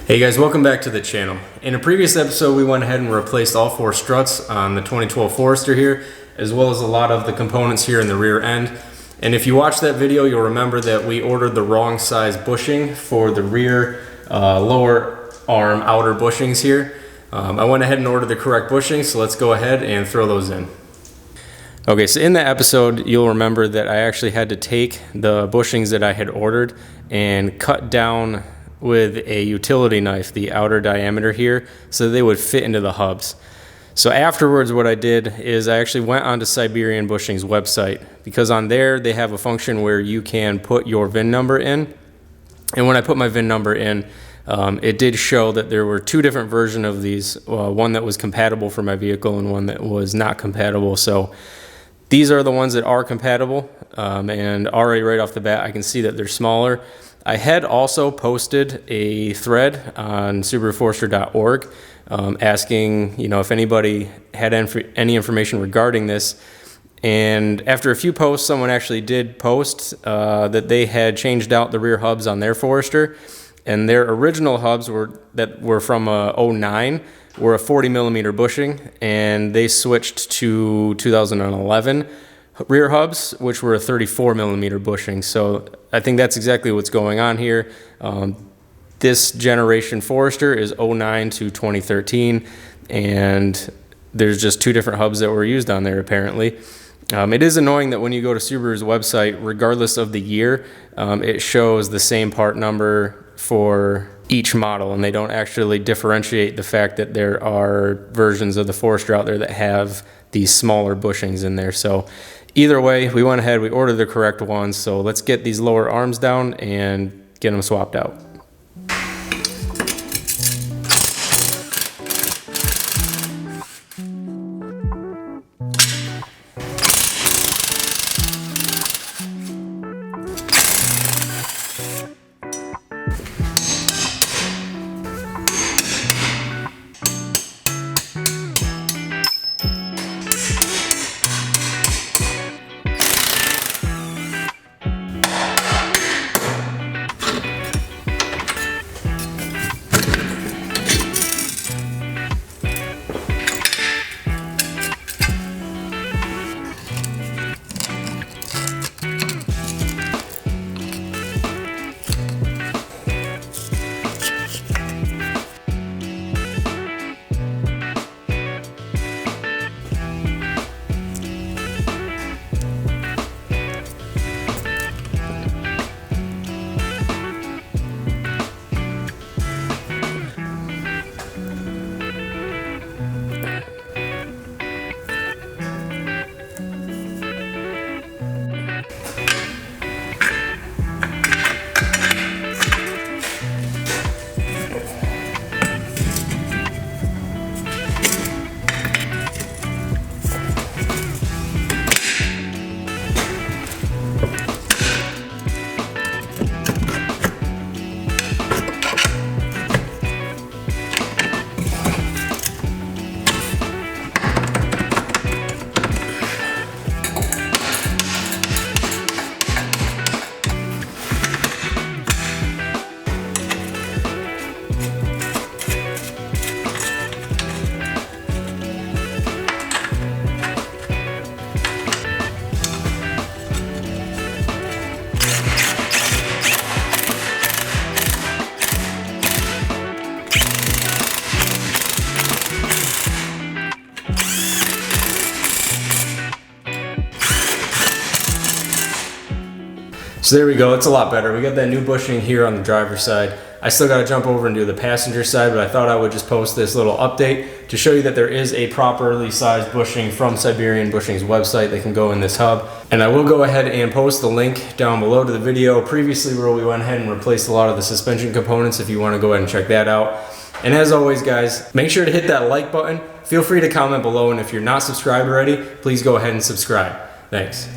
Hey guys, welcome back to the channel. In a previous episode, we went ahead and replaced all 4 struts on the 2012 Forester here, as well as a lot of the components here in the rear end. And if you watched that video, you'll remember that we ordered the wrong size bushing for the rear lower arm outer bushings here. I went ahead and ordered the correct bushings, so let's go ahead and throw those in. Okay, so in that episode, you'll remember that I actually had to take the bushings that I had ordered and cut down with a utility knife the outer diameter here so they would fit into the hubs. So afterwards, what I did is I actually went onto Siberian Bushings website, because on there they have a function where you can put your VIN number in. And when I put my VIN number in, it did show that there were 2 different versions of these, one that was compatible for my vehicle and one that was not compatible. So these are the ones that are compatible, and already right off the bat I can see that they're smaller. I had also posted a thread on SubaruForester.org asking, if anybody had any information regarding this. And after a few posts, someone actually did post that they had changed out the rear hubs on their Forester, and their original hubs that were from 09 were a 40 millimeter bushing, and they switched to 2011 rear hubs, which were a 34 millimeter bushing. So I think that's exactly what's going on here. This generation Forester is 09 to 2013, and there's just 2 different hubs that were used on there apparently. It is annoying that when you go to Subaru's website, regardless of the year, it shows the same part number for each model, and they don't actually differentiate the fact that there are versions of the Forester out there that have these smaller bushings in there. So either way, we went ahead, we ordered the correct ones, so let's get these lower arms down and get them swapped out. So there we go, it's a lot better. We got that new bushing here on the driver's side. I still gotta jump over and do the passenger side, but I thought I would just post this little update to show you that there is a properly sized bushing from Siberian Bushings website that can go in this hub. And I will go ahead and post the link down below to the video previously where we went ahead and replaced a lot of the suspension components if you wanna go ahead and check that out. And as always guys, make sure to hit that like button. Feel free to comment below, and if you're not subscribed already, please go ahead and subscribe. Thanks.